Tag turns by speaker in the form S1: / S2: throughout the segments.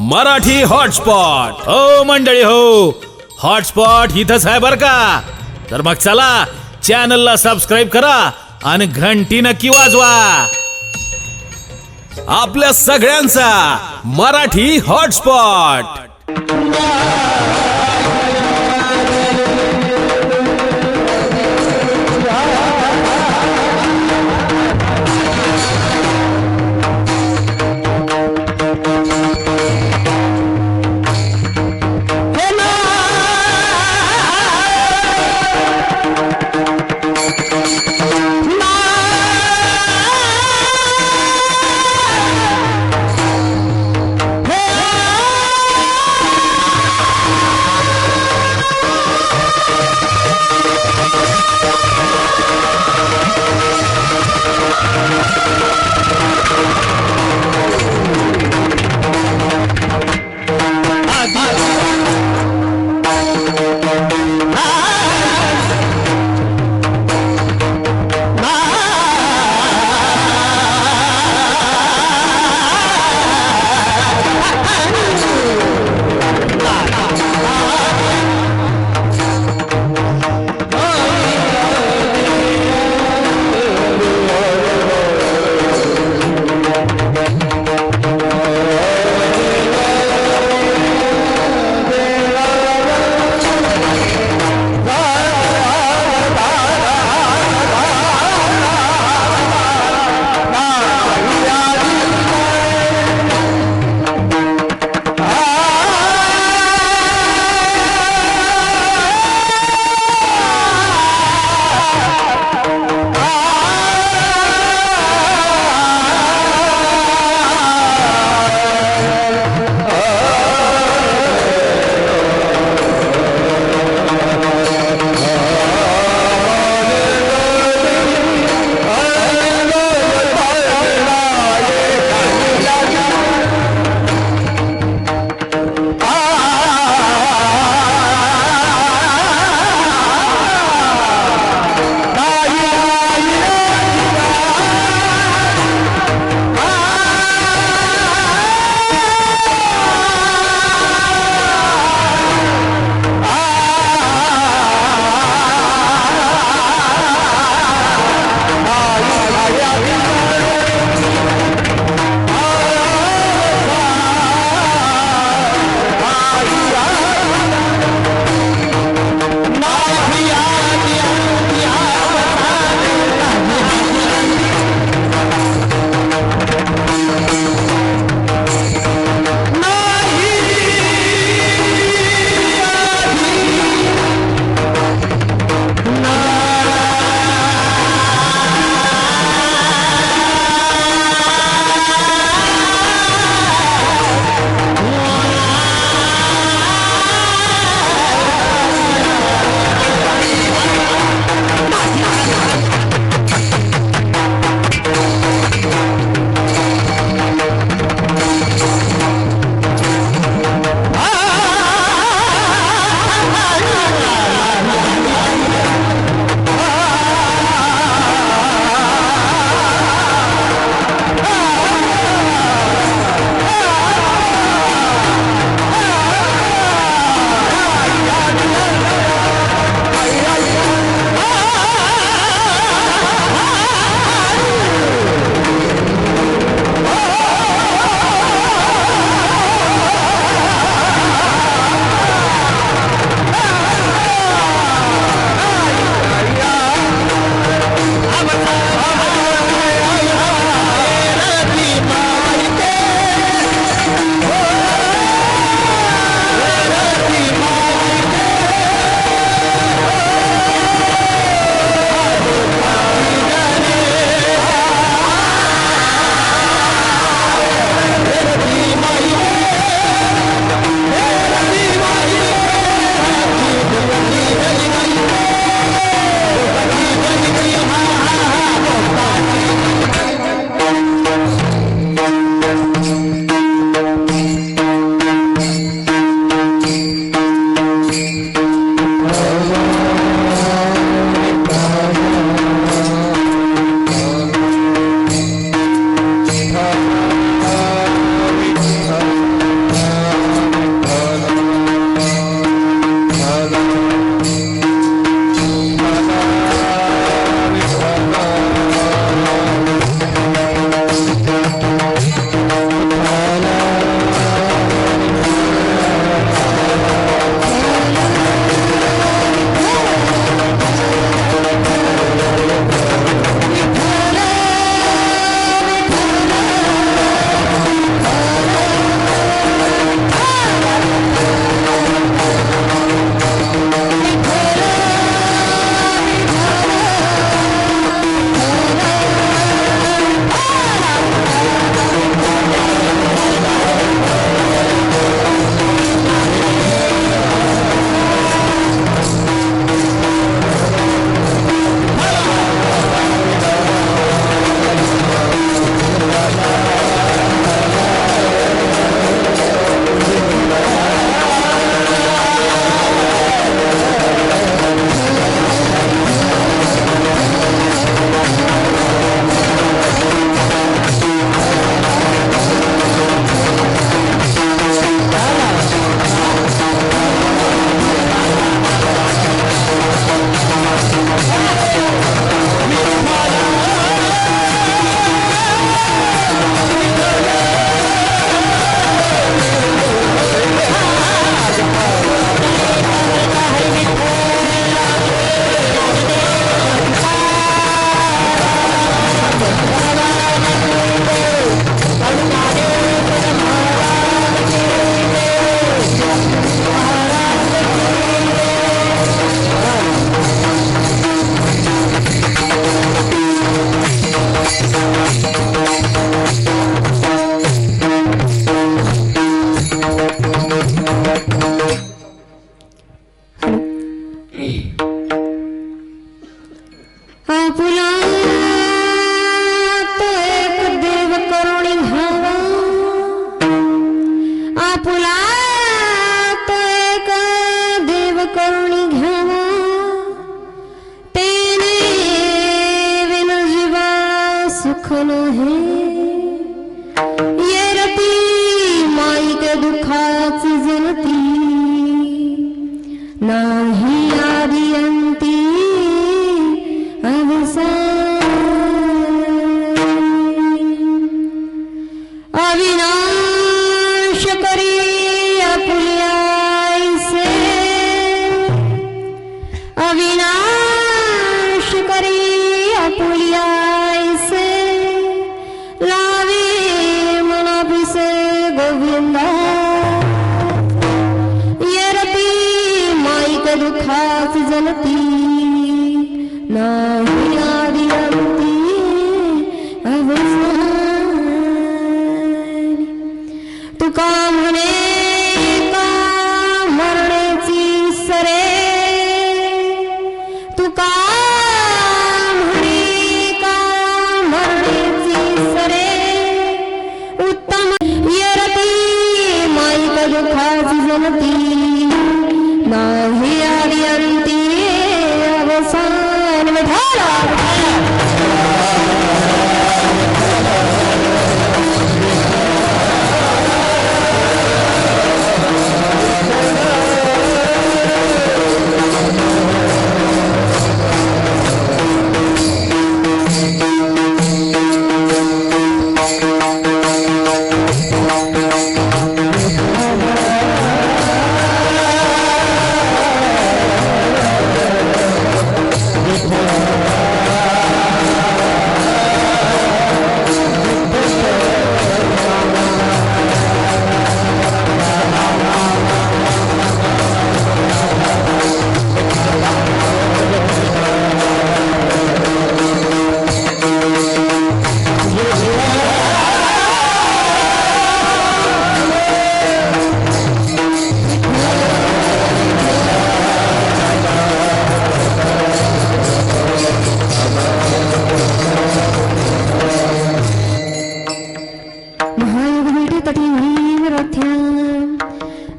S1: Marathi hotspot हो मंडळी हो. हॉटस्पॉट इथंच आहे बर का. तर मग चला चॅनलला सबस्क्राईब करा आणि घंटी नक्की वाजवा. आपल्या सगळ्यांचा मराठी हॉटस्पॉट.
S2: नाही आदि अंती अविनाश करी आपुल्याईसे अविनाश करी आपुल्याईसे लावे मनापिसे गोविंदा येरती माईक दुःखाच जनती नाही आदि अंती तुका म्हणे का मरण्याची सरे तुका म्हणे का मरण्याची सरे उत्तम येरती माईक दुःखाची जनती नाही आदि अंती अवसान विठाला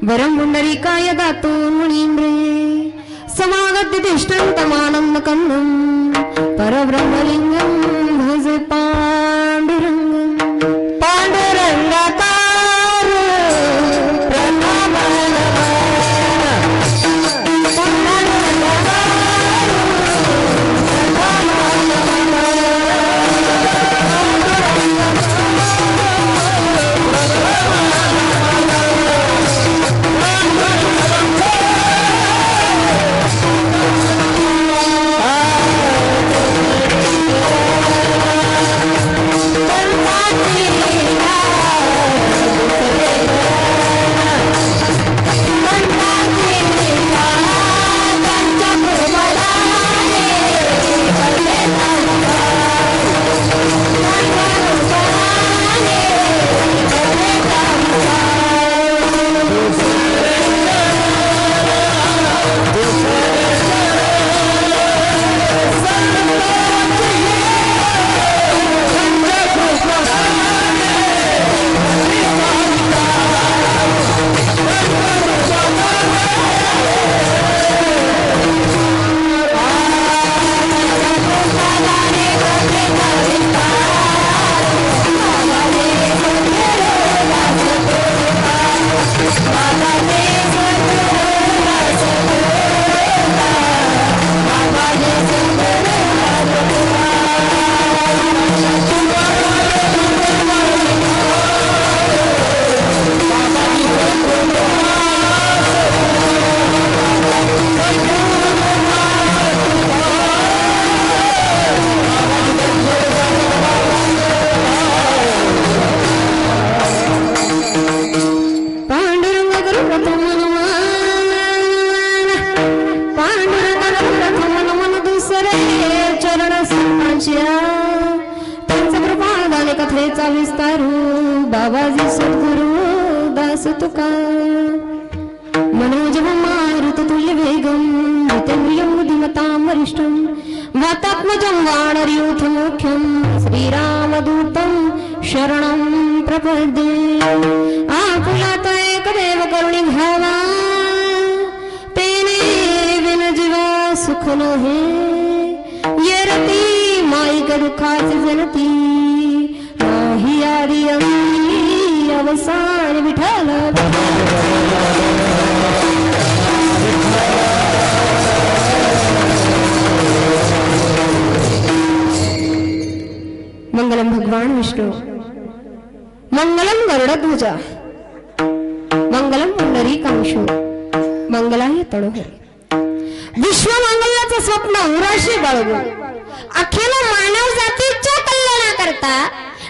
S2: वरं पुंडरीकाय गातो मुनींद्रे समागद्यतिष्ठन्तमानन्द कन्दं परब्रह्मलिङ्गं भजे पाण्डुरङ्गं पाण्डुरङ्गाकार कथेचा विस्तारू बाबाजी सद्गुरु दास तुका मनोज मारुत तुल्य वेगम जितेंद्रियं बुद्धिमतां वरिष्ठं वातात्मजं वानरयूथ मुख्यं श्रीरामदूतं शरणं प्रपद्ये आपुलात एकदेव करुणी भावा तेने विन जीवा सुख नहे येरती माईक दुःखाची जनती नाही आदि अंती अवसान विठाला भगवान विष्णू. मंगलम गरुडध्वज मंगलम पुंडरीकाक्षो मंगलाय तनोहरी. विश्वमंगलाचं स्वप्न उराशी बाळगून अखिल मानव जातीच्या कल्याणाकरता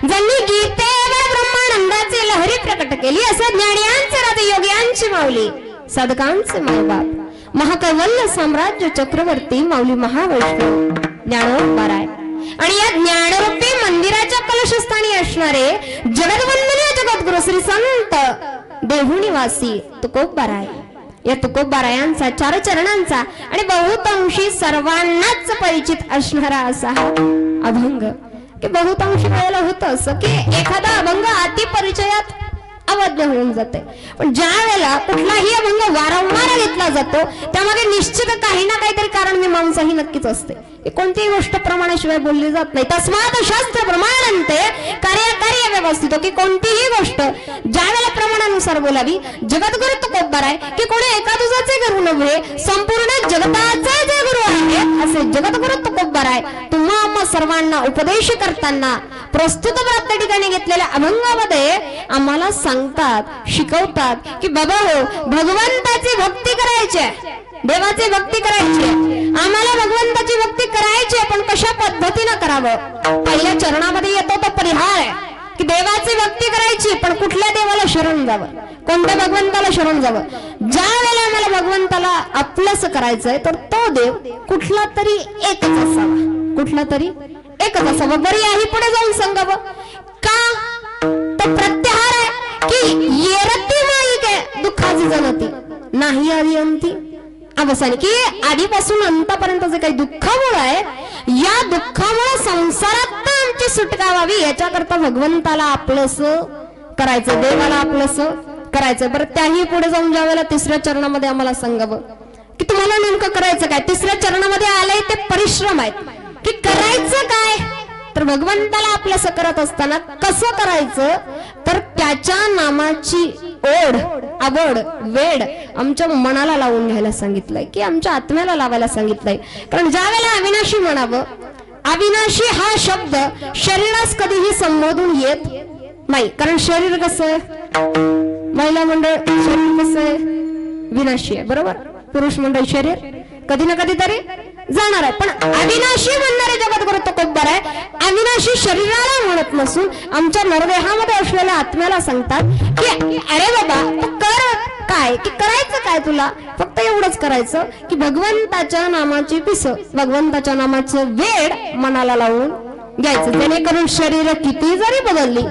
S2: ज्यांनी गीते व ब्रह्मानंदाची लहरी प्रकट केली असं ज्ञानियांचे राजयोगियांची माऊली साधकांचे मायबाप महाकैवल्य साम्राज्य चक्रवर्ती माऊली महावैष्णव ज्ञानोबाराय आणि या ज्ञानरूपी मंदिराच्या कलशस्थानी असणारे जगद्वंदनीय जगद्गुरु श्री संत देहुनिवासी तुकोबाराय. या तुकोबारायांचा चार चरणांचा आणि बहुतांशी सर्वांनाच परिचित असणारा असा हा अभंग की बहुतांशी वेळेला होतं असं की एखादा अभंग अति परिचयात अवध्य होऊन जाते, पण ज्या वेळेला कुठलाही अभंग वारंवार घेतला जातो त्यामध्ये निश्चित काही ना काहीतरी कारण मीमांसाही नक्कीच असते. कोणतीही गोष्ट प्रमाणाशिवाय बोलली जात नाही. तस्मात शास्त्र प्रमाणांते कार्यकारी व्यवस्थित की कोणतीही गोष्ट ज्या वेळेला प्रमाणानुसार बोलावी. जगद्गुरु तुकोबाराय की कोणी एका दुजाचे गुरु नव्हे, संपूर्ण जगताचे जे गुरु आहे असे जगद्गुरु तुकोबाराय तुम्हा आम्हा सर्वांना उपदेश करताना प्रस्तुत त्या ठिकाणी घेतलेल्या अभंगामध्ये आम्हाला सांगतात, शिकवतात की बाबा हो, भगवंताची भक्ती करायची, देवाची भक्ती करायची. आम्हाला भगवंताची भक्ती करायची, पण कशा पद्धतीनं करावं. पहिल्या चरणामध्ये येतो तो परिहार आहे की देवाची भक्ती करायची, पण कुठल्या देवाला शरण जावं, कोणत्या भगवंताला शरण जावं. ज्या वेळेला आम्हाला भगवंताला आपलंस करायचंय तर तो देव कुठला तरी एकच असावा, कुठला तरी एकच असावं. बरी आहे पुढे जाऊन सांगावं का तो प्रत्याहार आहे की येरती माईके दुःखाची जनती नाही आधी अंती अवसानी की आधीपासून अंतापर्यंत जे काही दुःखामुळे आहे या दुःखामुळे संसारात आमची सुटका व्हावी याच्याकरता भगवंताला आपलंस करायचं, देवाला आपलंस करायचं. बरं त्याही पुढे जाऊन ज्या वेळेला तिसऱ्या चरणामध्ये आम्हाला सांगावं की तुम्हाला नेमकं करायचं काय. तिसऱ्या चरणामध्ये आलंय ते परिश्रम आहेत की करायचं काय, तर भगवंताला आपलंस करत असताना कसं करायचं तर त्याच्या नामाची ओढ, आवड, वेड आमच्या मनाला लावून घ्यायला सांगितलंय की आमच्या आत्म्याला लावायला सांगितलंय. कारण ज्या वेळेला अविनाशी म्हणावं, अविनाशी हा शब्द शरीरास कधीही संबोधून येत नाही. कारण शरीर कसं आहे, महिला मंडळ शरीर कसं आहे, विनाशी आहे बरोबर. पुरुष मंडळ शरीर कधी ना कधी तरी जाणार आहे, पण अविनाशी म्हणणारे जगद्गुरु तुकोबाराय अविनाशी शरीराला म्हणत नसून आमच्या नरदेहामध्ये असलेल्या आत्म्याला सांगतात की अरे बाबा तू कर काय, की करायचं काय तुला, फक्त एवढंच करायचं की भगवंताच्या नामाची पिस, भगवंताच्या नामाचं वेड मनाला लावून घ्यायचं. जेणेकरून शरीर किती जरी बदलली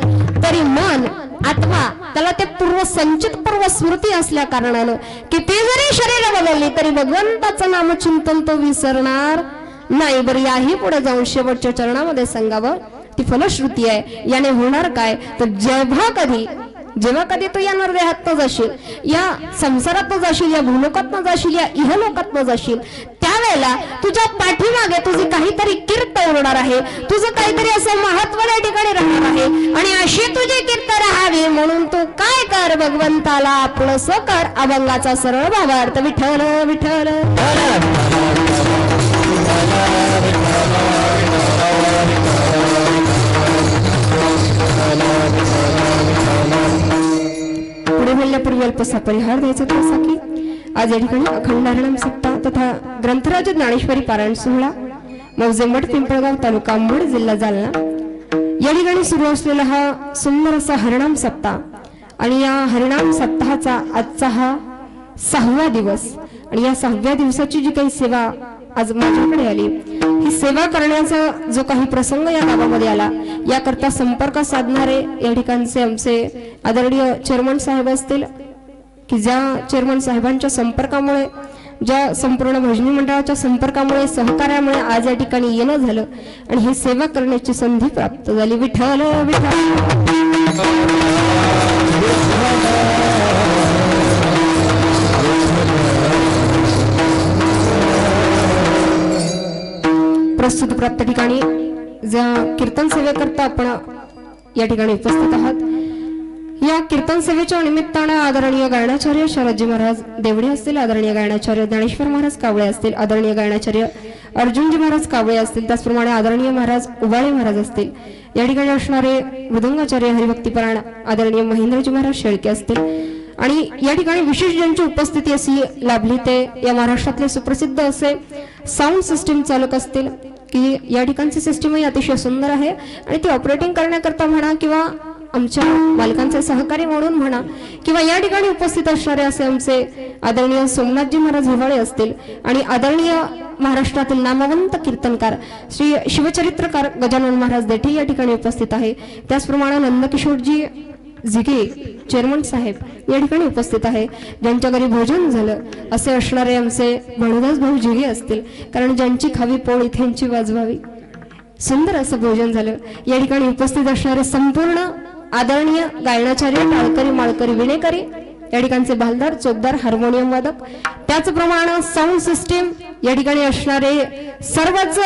S2: तरी मन आत्मा त्याला ते पूर्व संचित पूर्व स्मृती असल्या कारणानं किती जरी शरीर बदलली तरी भगवंताचं नामचिंतन तो विसरणार नाही. बरं याही पुढे जाऊन शेवटच्या चरणामध्ये सांगावं ती फलश्रुती आहे. याने होणार काय तर जेव्हा कधी तू या नरदेहात जाशील, या संसारात जाशील, या भूलोकात जाशील, या इहलोकात जाशील, त्यावेळेला तुझ्या पाठीमागे तुझी काहीतरी कीर्त उरणार आहे, तुझं काहीतरी असं महत्व त्या ठिकाणी राहणार आहे. आणि अशी तुझी कीर्त राहावी म्हणून तू काय कर, भगवंताला आपलंस कर. अभंगाचा सरळ भावार्थ विठ्ठल विठ्ठल. पुढे बोलण्यापूर्वी अल्पसा परिहार द्यायचा तसा की आज या ठिकाणी अखंड हरिनाम सप्ताह तथा ग्रंथराज ज्ञानेश्वरी पारायण सोहळा मौजे मठ पिंपळगाव तालुका अंबड जिल्हा जालना या ठिकाणी सुरू असलेला हा सुंदर असा हरिनाम सप्ताह आणि या हरिनाम सप्ताहाचा आजचा हा 6वा दिवस आणि या 6व्या दिवसाची जी काही सेवा आज माझ्याकडे आली, ही सेवा करण्याचा जो काही प्रसंग या गावामध्ये आला याकरता संपर्क साधणारे या ठिकाणचे आमचे आदरणीय चेअरमन साहेब असतील की ज्या चेअरमन साहेबांच्या संपर्कामुळे, ज्या संपूर्ण भजनी मंडळाच्या संपर्कामुळे, सहकार्यामुळे आज या ठिकाणी येणं झालं आणि ही सेवा करण्याची संधी प्राप्त झाली. विठ्ठल विठ्ठल. प्रस्तुत प्राप्त ठिकाणी ज्या कीर्तन सेवेकरता आपण या ठिकाणी उपस्थित आहात या कीर्तन सभेच्या निमित्तानं आदरणीय गायनाचार्य शरदजी महाराज देवडे असतील, आदरणीय गायनाचार्य ज्ञानेश्वर महाराज कावळे असतील, आदरणीय गायनाचार्य अर्जुनजी महाराज कावळे असतील, त्याचप्रमाणे आदरणीय महाराज उबाळे महाराज असतील. या ठिकाणी असणारे मृदंगाचार्य हरिभक्तीपरायण आदरणीय महेंद्रजी महाराज शेळके असतील. आणि या ठिकाणी विशेष ज्यांची उपस्थिती अशी लाभली ते या महाराष्ट्रातले सुप्रसिद्ध असे साऊंड सिस्टीम चालक असतील की या ठिकाणची सिस्टीमही अतिशय सुंदर आहे आणि ती ऑपरेटिंग करण्याकरता म्हणा किंवा आमच्या मालकांचे सहकारी म्हणून म्हणा किंवा या ठिकाणी उपस्थित असणारे असे आमचे आदरणीय सोमनाथजी महाराज हिवाळे असतील आणि आदरणीय महाराष्ट्रातील नामवंत कीर्तनकार श्री शिवचरित्रकार गजानन महाराज देठे या ठिकाणी उपस्थित आहे. त्याचप्रमाणे नंदकिशोरजी झिगे चेअरमन साहेब या ठिकाणी उपस्थित आहे. ज्यांच्या घरी भोजन झालं असे असणारे आमचे भानुदास भाऊ झिगे असतील, कारण ज्यांची खावी पोळी त्यांची वाजवावी, सुंदर असं भोजन झालं. या ठिकाणी उपस्थित असणारे संपूर्ण आदरणीय गायनाचार्य टाळकरी माळकरी विणेकरी, या ठिकाणचे भालदार चोपदार हार्मोनियम वादक, त्याचप्रमाणे साऊंड सिस्टीम या ठिकाणी असणारे सर्वच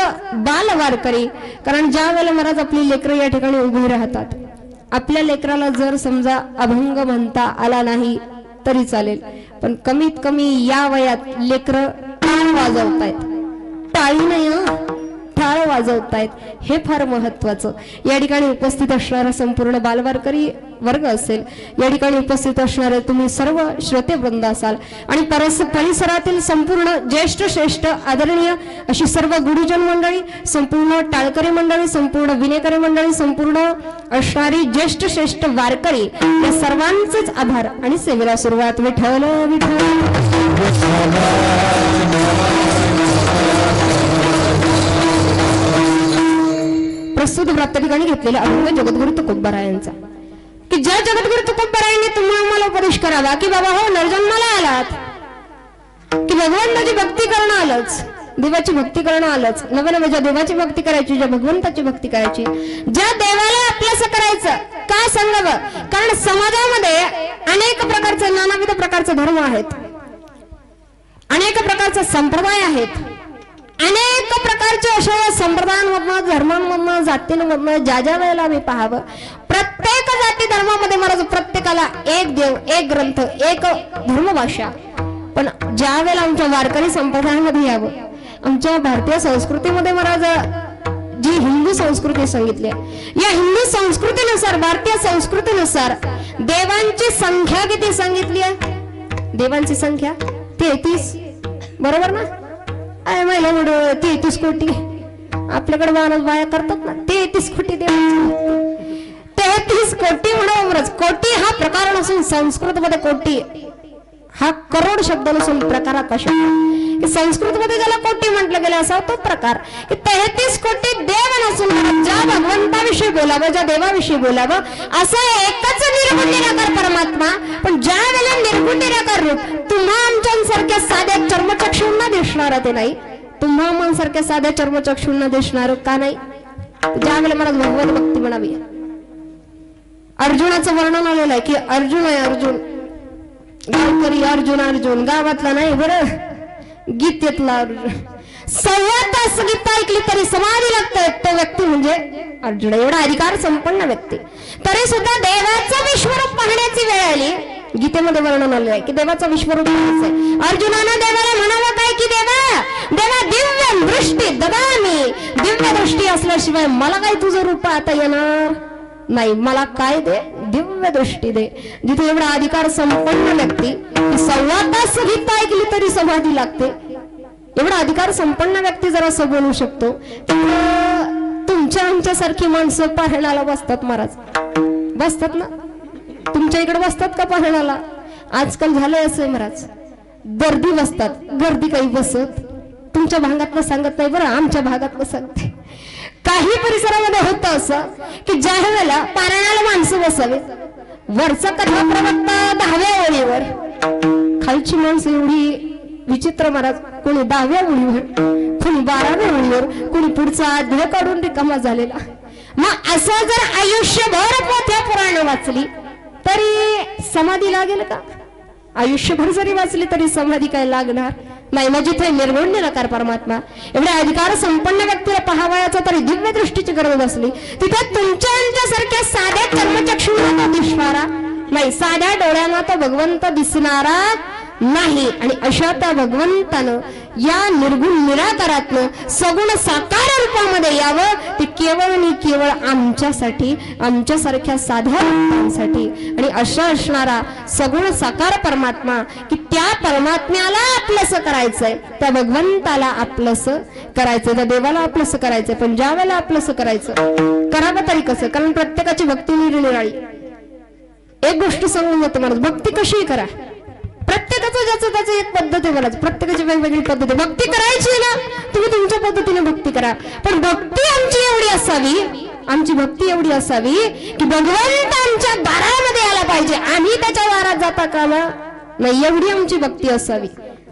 S2: बाल वारकरी, कारण ज्या वेळेला महाराज आपली लेकरं या ठिकाणी उभी राहतात, आपल्या लेकराला जर समजा अभंग म्हणता आला नाही तरी चालेल, पण कमीत कमी या वयात लेकरं टाळ वाजवतायत, टाळी नाही टाळ वाजवतायत, हे फार महत्वाचं. या ठिकाणी उपस्थित असणारा संपूर्ण बालवारकरी वर्ग असेल, या ठिकाणी उपस्थित असणारे तुम्ही सर्व श्रोतेवृंद असाल आणि परिसरातील संपूर्ण ज्येष्ठ श्रेष्ठ आदरणीय अशी सर्व गुरुजन मंडळी, संपूर्ण टाळकरी मंडळी, संपूर्ण विनेकरी मंडळी, संपूर्ण असणारी ज्येष्ठ श्रेष्ठ वारकरी, या सर्वांचेच आभार आणि सेवेला सुरुवात. विठ्ठल विठ्ठल. प्रस्तुत प्राप्त ठिकाणी घेतलेला अभंग जगद्गुरु तुकोबारायांचा, की ज्या जगद्गुरु तुकोबारायांनी तुम्हाला आम्हाला उपदेश करावा की बाबा हो नरजन्माला आलात की भगवंताची भक्ती करणं आलंच, देवाची भक्ती करणं आलंच, नव्या ज्या देवाची भक्ती करायची, ज्या भगवंताची भक्ती करायची, ज्या देवाला आपल्यास करायचं काय सांगावं. कारण समाजामध्ये अनेक प्रकारचे नानाविध प्रकारचे धर्म आहेत, अनेक प्रकारचे संप्रदाय आहेत, अनेक प्रकारचे अशा संप्रदायांमधनं धर्मांमधनं जातींमधनं ज्या ज्या वेळेला आम्ही पाहावं, प्रत्येक जाती धर्मामध्ये महाराज प्रत्येकाला एक देव, एक ग्रंथ, एक धर्मभाषा. पण ज्या वेळेला आमच्या वारकरी संप्रदायामध्ये यावं, आमच्या भारतीय संस्कृतीमध्ये महाराज जी हिंदू संस्कृती सांगितली आहे, या हिंदू संस्कृतीनुसार भारतीय संस्कृतीनुसार देवांची संख्या किती सांगितली आहे? देवांची संख्या 33, बरोबर ना? आहे महिला म्हणून 33 कोटी आपल्याकडे माणूस बाया करतात ना, 33 कोटी देव, 33 कोटी म्हणून कोटी हा प्रकार नसून संस्कृत मध्ये कोटी हा करोड शब्द नसून प्रकारात शब्द. संस्कृत मध्ये ज्याला कोटी म्हटलं गेलं असा तो प्रकार, की 33 कोटी देव नसून ज्या भगवंताविषयी बोलावं, ज्या देवाविषयी बोलावं असं एकच निर्गुण निराकार परमात्मा. पण ज्या वेळेला निर्गुण निराकार रूप तुम्हा आमच्यासारख्या साध्या चर्मचक्षूंना दिसणार ते नाही, तुम्हा आमच्यासारख्या साध्या चर्मचक्षूंना दिसणार का नाही? ज्या वेळेला मला भगवत भक्ती म्हणावी. अर्जुनाचं वर्णन आलेलं आहे की अर्जुन आहे, अर्जुन गावकरी अर्जुन, अर्जुन गावातला नाही बरं, गीतेतला अर्जुन. 1.25 तास गीता ऐकली तरी समाधी लागते तो व्यक्ती म्हणजे अर्जुन, एवढा अधिकार संपन्न व्यक्ती. तरी सुद्धा देवाचं विश्वरूप पाहण्याची वेळ आली, गीतेमध्ये वर्णन आलं आहे की देवाचं विश्वरूप पाहायचंय. अर्जुनानं देवाला म्हणावं काय की देवा दिव्य दृष्टी ददामी, दिव्य दृष्टी असल्याशिवाय मला काय तुझं रूप आता येणार नाही, मला काय दे? दिव्य दृष्टी दे. जिथे एवढा अधिकार संपन्न व्यक्ती 1.25 तास गीता ऐकली तरी समाधी लागते, एवढा अधिकार संपन्न व्यक्ती जर असं बोलू शकतो, तर तुमच्या आमच्यासारखी माणसं पाहण्याला बसतात महाराज, बसतात ना? तुमच्या इकडे बसतात का पाहण्याला? आजकाल झालंय असं महाराज, गर्दी बसतात, गर्दी काही बसत तुमच्या भागातलं सांगत नाही बरं, आमच्या भागातलं सांगते. काही परिसरामध्ये होतं असं की ज्या वेळेला पारायणाला माणसं बसावीत, वरचा कथा प्रवक्ता 10व्या ओळीवर, खालची माणसं एवढी विचित्र महाराज, कोणी 10व्या ओळीवर, कोणी 12व्या ओळीवर, कोणी पुढचा अध्याय काढून रिकामा झालेला. मग असं जर आयुष्यभर पोथ्या पुराण वाचली तरी समाधी लागेल का? आयुष्यभर जरी वाचली तरी समाधी काय लागणार नाही. मग जिथे निर्गुण निराकार परमात्मा एवढ्या अधिकार संपन्न व्यक्तीला पाहावयाचा तरी दिव्य दृष्टीची गरज असली, तिथे तुमच्या सारख्या साध्या कर्मचक्षूंना दिसणारा नाही, साध्या डोळ्यांना तो भगवंत दिसणारा नाही. आणि अशा त्या भगवंतानं या निर्गुण निराकारातनं सगुण साकार रूपामध्ये यावं, ते केवळ आणि केवळ आमच्यासाठी, आमच्यासारख्या साध्या भक्तांसाठी. आणि अशा असणारा सगुण साकार परमात्मा, की त्या परमात्म्याला आपलंसं करायचंय, त्या भगवंताला आपलंसं करायचंय, त्या देवाला आपलंसं करायचंय. पण ज्या वेळेला आपलंसं करायचं, करावं तरी कसं? कारण प्रत्येकाची भक्ती निरनिराळी. एक गोष्ट सांगून जातो माणूस, भक्ती कशीही करा, प्रत्येकाचं ज्याचं त्याचं एक पद्धती बोलायचं, प्रत्येकाची वेगवेगळी पद्धती. भक्ती करायची ना, तुम्ही तुमच्या पद्धतीने भक्ती करा, पण भक्ती आमची एवढी असावी, आमची भक्ती एवढी असावी की भगवंत आमच्या दारामध्ये आला पाहिजे, आम्ही त्याच्या दारात जाता कामा नाही, एवढी आमची भक्ती असावी.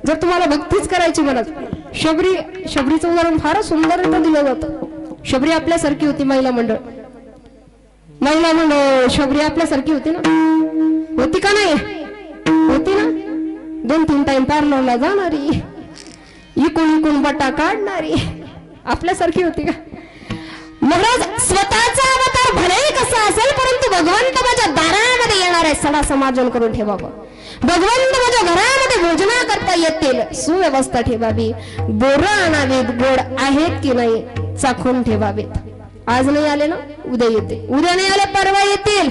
S2: जर तुम्हाला भक्तीच करायची म्हणत, शबरीचं उदाहरण फार सुंदर दिलं जातं. शबरी आपल्यासारखी होती, महिला मंडळ शबरी आपल्यासारखी होती ना, होती का नाही? होती ना. 2-3 टाइम पार्लरला जाणारी, इकून बटा काढणारी, आपल्यासारखी होती का? महाराज स्वतःचा अवतार भलेही कसा असेल, परंतु भगवंत माझ्या दारामध्ये येणार आहे, सडा समाजन करून ठेवावं. भगवंत माझ्या घरामध्ये भोजना करता येतील, सुव्यवस्था ठेवावी. बोरं आणावीत, गोड आहेत की नाही चाखून ठेवावेत. आज नाही आले ना, उद्या येते, उद्या नाही आले परवा येतील.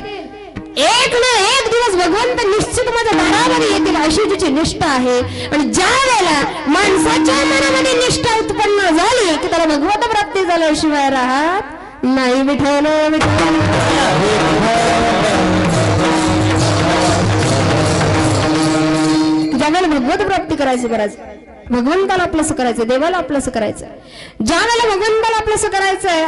S2: एक ना एक दिवस भगवंत निश्चित माझ्या दारामध्ये येतील, अशी तिची निष्ठा आहे. आणि ज्या वेळेला माणसाच्या मनामध्ये निष्ठा उत्पन्न झाली की त्याला भगवंत प्राप्ती झाल्याशिवाय राहत नाही. विठ्ठल विठ्ठल. ज्या वेळेला भगवत प्राप्ती करायची, भगवंताला आपलंसं करायचं, देवाला आपलंसं करायचं. ज्या वेळेला भगवंताला आपलंसं करायचंय,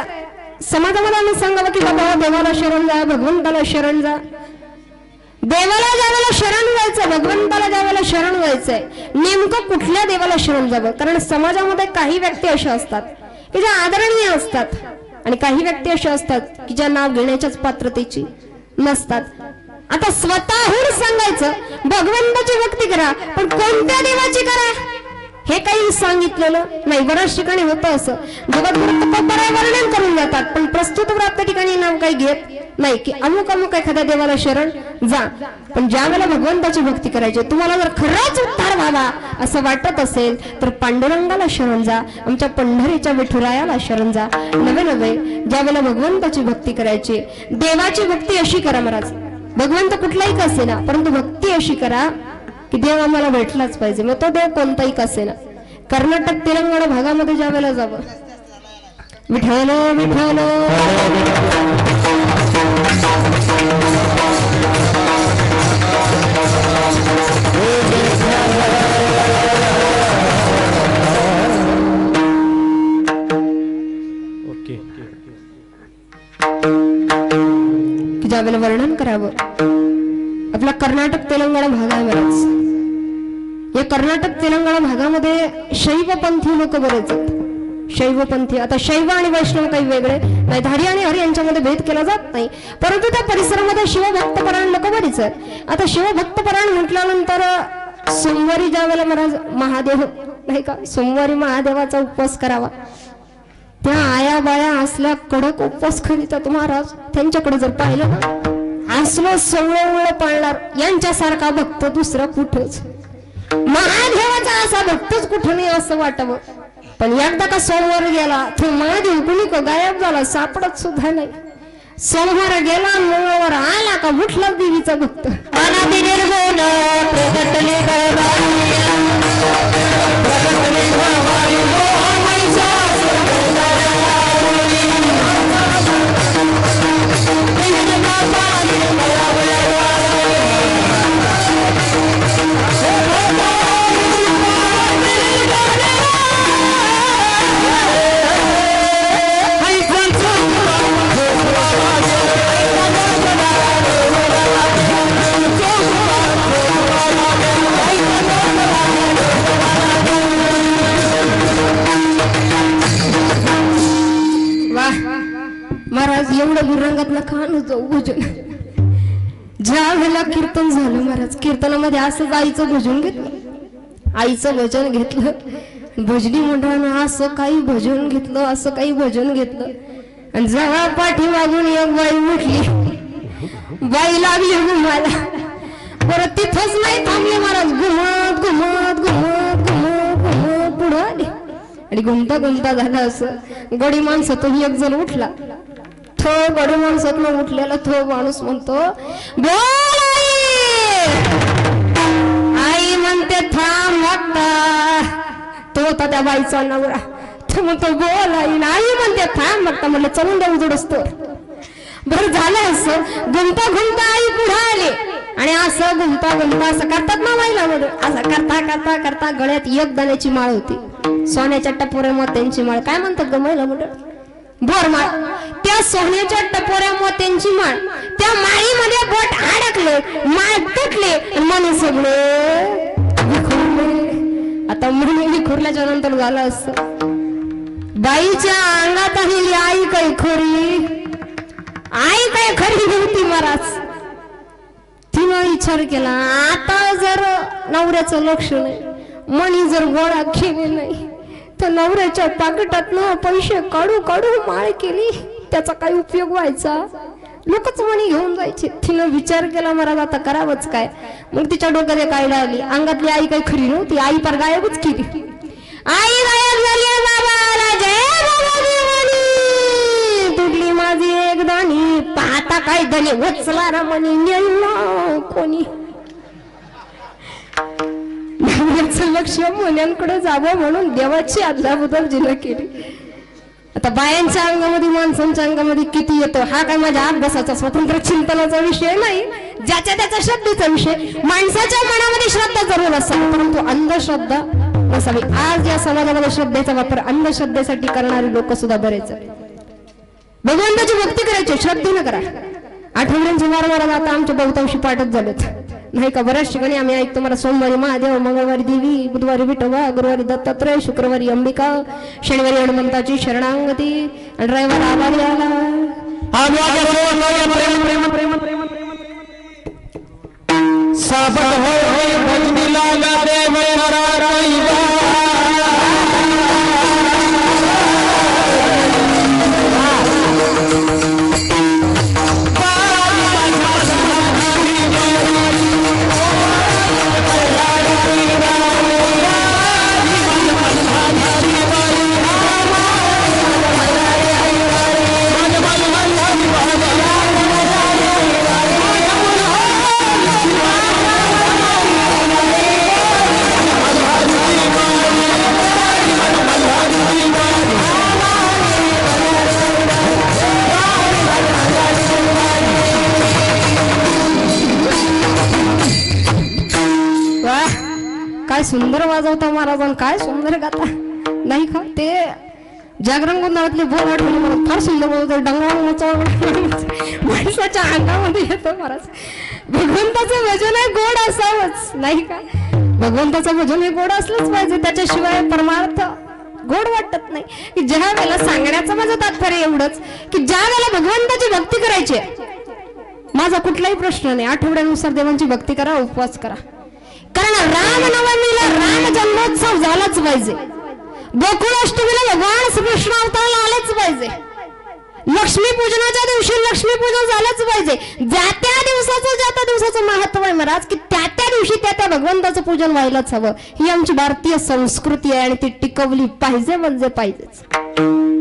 S2: समाजामध्ये आम्ही सांगावं की बाबा देवाला शरण जा, भगवंताला शरण जा. देवाला ज्यावेळेला शरण जायचं, भगवंताला ज्यावेळेला शरण जायचंय, नेमकं कुठल्या देवाला शरण जावं? कारण समाजामध्ये काही व्यक्ती अशा असतात की ज्या आदरणीय असतात, आणि काही व्यक्ती अशा असतात की ज्या नाव घेण्याच्याच पात्रतेची नसतात. आता स्वतःहून सांगायचं भगवंताची भक्ती करा, पण कोणत्या देवाची करा हे काही सांगितलेलं नाही. बऱ्याच ठिकाणी होतं असं, जगद्गुरु तुकोबराय वर्णन करून जातात, पण प्रस्तुत प्राप्त ठिकाणी नाव काही घेत नाही की अमुक अमुक एखाद्या देवाला शरण जा. पण ज्या वेळेला भगवंताची भक्ती करायची, तुम्हाला जर खरंच उद्धार व्हावा असं वाटत असेल तर पांडुरंगाला शरण जा, आमच्या पंढरीच्या विठुरायाला शरण जा. नवे ज्या वेळेला भगवंताची भक्ती करायची, देवाची भक्ती अशी करा महाराज, भगवंत कुठलाही का असेना, परंतु भक्ती अशी करा की देव आम्हाला भेटलाच पाहिजे. मग तो देव कोणताही कसेना. कर्नाटक तेलंगणा भागामध्ये ज्या वेळेला जावं, विठ्ठल विठ्ठल. ज्या वेळेला वर्णन करावं, आपला कर्नाटक तेलंगणा भाग आहे महाराज. या कर्नाटक तेलंगणा भागामध्ये शैवपंथी लोक बरेच आहेत. शैवपंथी, आता शैव आणि वैष्णव काही वेगळे नाही, धाडी आणि हरी यांच्यामध्ये भेद केला जात नाही, परंतु त्या परिसरामध्ये शिवभक्तपरायण लोक बरीच आहेत. आता शिवभक्तपरायण म्हटल्यानंतर सोमवारी ज्या वेळेला महाराज महादेव नाही का, सोमवारी महादेवाचा उपवास करावा. त्या आया बाया असल्या कडक उपवास करीतात महाराज. त्यांच्याकडे जर पाहिलं ना, असलं सवळ पाळणार, यांच्यासारखा भक्त दुसरा कुठंच, महादेवाचा असा भक्तच कुठं नाही असं वाटावं. पण एकदा का सोमवार गेला तो महादेव कुणी को गायब झाला, सापडत सुद्धा नाही. सोमवार गेला, मंगळवार आला का उठला देवीचा भक्त. महाराज एवढं गुरुरंगातला खान होतो भोजन. ज्या वेळेला कीर्तन झालं महाराज, कीर्तनामध्ये असं आईचं भोजन घेतलं, आईचं भजन घेतलं, भजनी मंडळानं असं काही भजन घेतलं, असं काही भजन घेतलं. आणि जेव्हा पाठीमागून एक बाई उठली, बाई लागली मला बरं तिथंच नाही थांबले महाराज, घुमत घुमत घुमत घुमत घुमत पुढं आले आणि घुमता घुमता झालं असं गडी माणसातून एक जण उठला. तो गडी माणसातून उठलेला तो माणूस म्हणतो, बोल आई म्हणते थांब बघता. तो होता त्या बाईचा नवरा. तो म्हणतो बोल आई. आई म्हणते थांब बघता. म्हणलं चलून द्या उजड असतो. बरं झालं असं घुमता घुमता आई पुढे आले आणि असं घुमता घुमता असं करतात ना महिला म्हणून असं करता करता करता गळ्यात एक दाण्याची माळ होती, सोन्याच्या टपोऱ्या मोत्यांची माळ. काय म्हणतात ग महिला म्हणून? बोरमाळ. त्या सोन्याच्या टपोऱ्या मोत्यांची माळ, त्या माळीमध्ये बोट अडकले, माळ तुटले, मनी सगळे विखुरले. आता मनी विखुरल्याच्या नंतर झालं असं बाईच्या अंगात आलेली आई काही खरी, आई काय खरी नव्हती महाराज. तिनं विचार केला, आता जर नवऱ्याचं लक्ष नाही, मणी जर गोळा केले नाही तर नवऱ्याच्या पाकिटातनं पैसे काढू काढू माळ केली, त्याचा काही उपयोग व्हायचा? लोकच मणी घेऊन जायचे. तिनं विचार केला महाराज आता करावंच काय. मग तिच्या डोक्यात एक आयडिया आली. अंगातली आई काही खरी नव्हती, आई पार गायबच केली. आई गायब झाली. बाबाला जय बाबा देवानी, तुटली माझी एक दाणी, पाहता काय धनी वचला रमणी नेला कोणी. नवऱ्याचं लक्ष मुलांकडे जावं म्हणून देवाची अदलाबदल जिनं केली. आता बायांच्या अंगामध्ये माणसांच्या अंगामध्ये किती येतो हा काय माझ्या अभ्यासाचा स्वतंत्र चिंतनाचा विषय नाही, ज्याच्या त्याच्या श्रद्धेचा विषय. माणसाच्या मनामध्ये श्रद्धा जरूर असावी, परंतु अंधश्रद्धा नसावी. आज या समाजामध्ये श्रद्धेचा वापर अंधश्रद्धेसाठी करणारे लोक सुद्धा बरेच. भगवंताची भक्ती करायची, श्रद्धेनं करा. आठवड्यांचे वारंवार आता आमच्या बहुतांशी पाठच झालेत नाही का. बऱ्याच ठिकाणी आम्ही ऐकतो मला सोमवारी महादेव, मंगळवारी देवी, बुधवारी विठोबा, गुरुवारी दत्तात्रय, शुक्रवारी अंबिका, शनिवारी हनुमंताची शरणांगती आणि रविवार आभारी आला. काय सुंदर वाजवता महाराजांना, काय सुंदर गाता नाही का. ते जागरण गोंधळातले भोर आठवले मला फार सुंदर वाजवतात. डंगा माणसाच्या अंगामध्ये येतो महाराज. भगवंताचं भजन आहे गोड असावंच नाही का. भगवंताचं भजन हे गोड असलंच पाहिजे, त्याच्याशिवाय परमार्थ गोड वाटत नाही. की ज्या वेळेला सांगण्याचं माझं तात्पर्य एवढंच की ज्या वेळेला भगवंताची भक्ती करायची, माझा कुठलाही प्रश्न नाही, आठवड्यानुसार देवांची भक्ती करा, उपवास करा. कारण रामनवमीला राम जन्मोत्सव झालाच पाहिजे, गोकुळाष्टमीला भगवान श्रीकृष्ण अवताराला आलेच पाहिजे, लक्ष्मी पूजनाच्या दिवशी लक्ष्मी पूजन झालंच पाहिजे. ज्या त्या दिवसाचं महत्व आहे महाराज की त्या दिवशी त्या भगवंताचं पूजन व्हायलाच हवं. ही आमची भारतीय संस्कृती आहे आणि ती टिकवली पाहिजे म्हणजे पाहिजेच.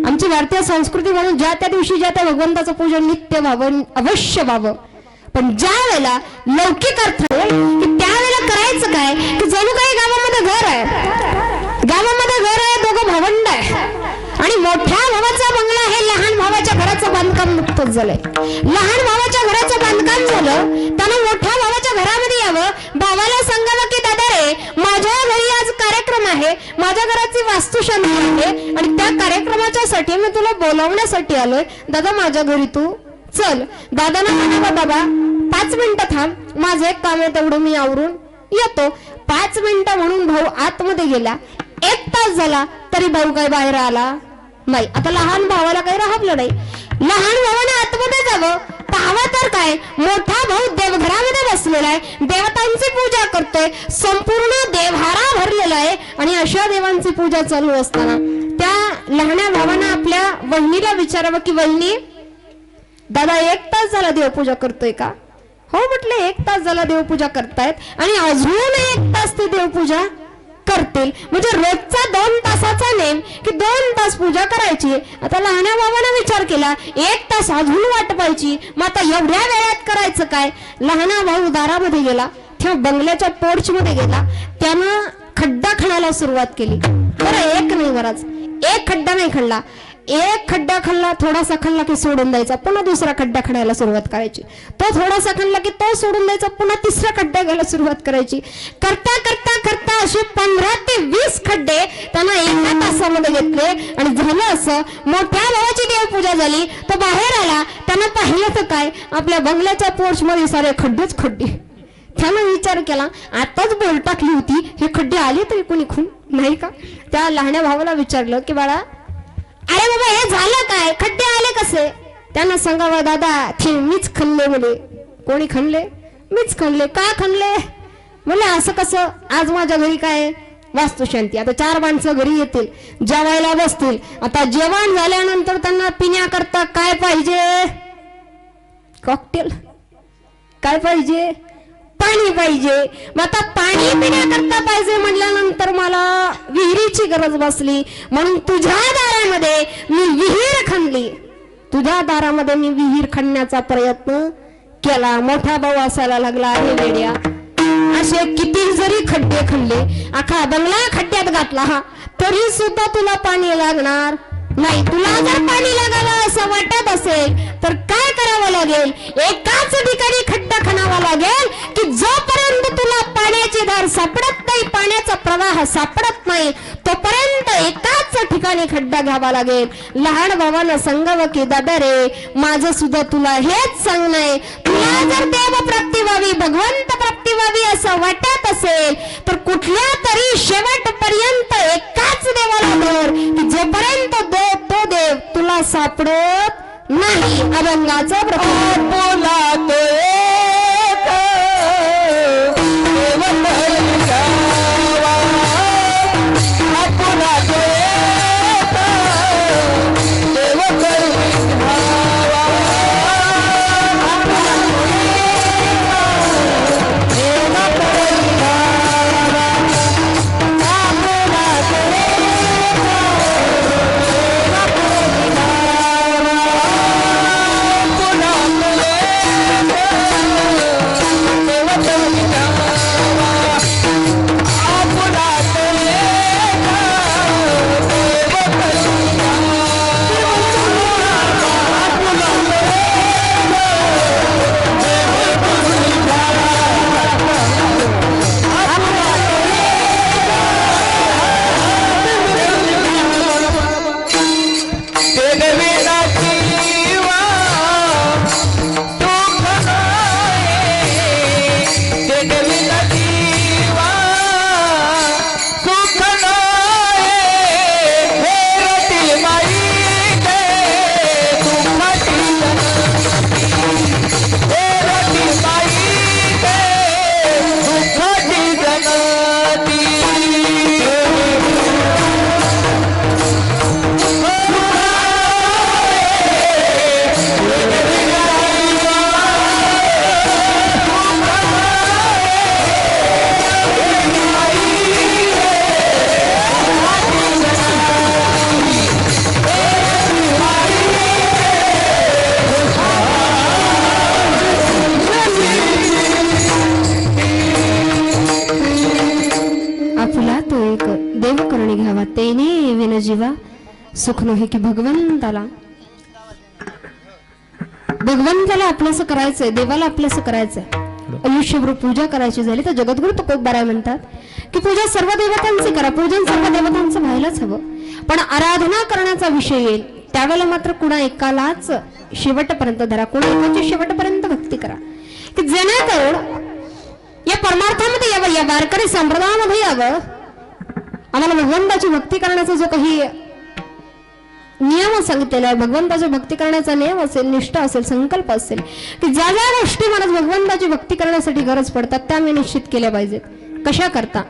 S2: आमची भारतीय संस्कृती म्हणून ज्या त्या दिवशी ज्या त्या भगवंताचं पूजन नित्य व्हावं, अवश्य व्हावं. पण ज्या वेळेला लौकिक अर्थ आहे की त्यावेळेला करायचं काय की जणू काही गावामध्ये घर आहे, दोघं भावंड आहे आणि मोठ्या भावाचा बंगला हे लहान भावाच्या घराचं बांधकाम नुकतंच झालंय. लहान भावाच्या घराचं बांधकाम झालं, त्यानं मोठ्या भावाच्या घरामध्ये यावं, भावाला सांगावं की दादा रे माझ्या घरी आज कार्यक्रम आहे, माझ्या घराची वास्तुशांती आहे आणि त्या कार्यक्रमाच्या साठी मी तुला बोलावण्यासाठी आलोय, दादा माझ्या घरी तू चल. दादांना म्हणावं बाबा 5 मिनिटं थांब, माझं एक काम आहे तेवढं मी आवरून येतो. 5 मिनिटं म्हणून भाऊ आतमध्ये गेला. 1 तास झाला तरी भाऊ काय बाहेर आला नाही. आता लहान भावाला काही राहवलं नाही. लहान भावाने आतमध्ये जावं, पाहावं तर काय मोठा भाऊ देवघरामध्ये बसलेला आहे, देवतांची पूजा करतोय, संपूर्ण देवहारा भरलेला आहे आणि अशा देवांची पूजा चालू असताना त्या लहान्या भावानं आपल्या वहिनीला विचारावं की वहिनी दादा 1 तास झाला देवपूजा करतोय का? हो म्हटलं 1 तास झाला देवपूजा करतायत आणि अजून 1 तास ते देवपूजा करतील, म्हणजे रोजचा 2 तासाचा नेम की 2 तास पूजा करायची. आता लहान्या बाबांना विचार केला 1 तास अजून वाट पाहायची, मग आता एवढ्या वेळात करायचं काय. लहाना भाऊ दारामध्ये गेला, त्या बंगल्याच्या पोर्च मध्ये गेला, त्यानं खड्डा खणायला सुरुवात केली. बरं एक नाही बराच, एक खड्डा नाही खणला, एक खड्डा खणला, थोडासा खणला की सोडून द्यायचा, पुन्हा दुसरा खड्डा खणायला सुरुवात करायची. तो थोडासा खणला की तो सोडून द्यायचा, पुन्हा तिसरा खड्डा घ्यायला सुरुवात करायची. करता करता करता असे 15 ते 20 खड्डे त्यांना 1 तासामध्ये घेतले. आणि झालं असं, मोठ्या भावाची देवपूजा झाली. तो बाहेर आला, त्यानं पाहिलं तर काय, आपल्या बंगल्याच्या पोर्च मध्ये सारे खड्डेच खड्डे. त्यानं विचार केला आताच बोल टाकली होती, हे खड्डे आले तरी कोणी खून नाही का. त्या लहान्या भावाला विचारलं की बाळा, अरे बाबा हे झालं काय, खड्डे आले कसे. त्यांना सांगावं दादा ते मीच खणले म्हणे. कोणी खणले? मीच खणले. का खणले म्हणे. असं कसं, आज माझ्या घरी काय वास्तुशांती, आता 4 माणसं घरी येतील, जेवायला बसतील. आता जेवण झाल्यानंतर त्यांना पिण्याकरता काय पाहिजे, कॉकटेल. काय पाहिजे, पाणी पाहिजे. मग आता पाणी पिण्याकरता पाहिजे म्हटल्यानंतर मला विहिरीची गरज बसली, म्हणून तुझ्या दारामध्ये मी विहीर खणली. तुझ्या दारामध्ये मी विहीर खणण्याचा प्रयत्न केला. मोठा भाऊ असायला लागला आहे वेड्या. असे किती जरी खड्डे खणले, अख्खा बंगला खड्ड्यात घातला, तरी सुद्धा तुला पाणी लागणार नाही. तुला जर पाणी लागावं असं वाटत असेल तर काय करावं लागेल, एकाच ठिकाणी खड्डा खणावा लागेल की जोपर्यंत तुला पाण्याची धार सापडत नाही, पाण्याचा प्रवाह सापडत नाही, तोपर्यंत एकाच ठिकाणी खड्डा घ्यावा लागेल. लहान भावानं सांगावं की दादा रे, माझं सुद्धा तुला हेच सांगणं आहे, तुला जर देव प्राप्ती व्हावी, भगवंत प्राप्ती व्हावी असं वाटत असेल तर कुठल्या तरी शेवटपर्यंत एकाच देवाला धर की जोपर्यंत तो देव तुला सापडत नाही. अभंगाचं जीवा सुख नव्हे की भगवंताला आपलंसं करायचंय, देवाला आपलंसं करायचंय. आयुष्यभर पूजा करायची झाली तर जगद्गुरु तुकोबाराय म्हणतात की पूजा सर्व देवतांची करा, पूजन सर्व देवतांचं व्हायलाच हवं. पण आराधना करण्याचा विषय येईल त्यावेळेला मात्र कुणा एकालाच शेवटपर्यंत धरा, कुणा एकाची शेवटपर्यंत भक्ती करा की जेणेकरून या परमार्थामध्ये यावं, या वारकरी संप्रदायामध्ये यावं. आम्हाला भगवंताची भक्ती करण्याचा जो काही नियम सांगितलेला आहे, भगवंताची भक्ती करण्याचा नियम असेल, निष्ठा असेल, संकल्प असेल की ज्या ज्या गोष्टी मला भगवंताची भक्ती करण्यासाठी गरज पडतात त्या मी निश्चित केल्या पाहिजेत. कशा करता?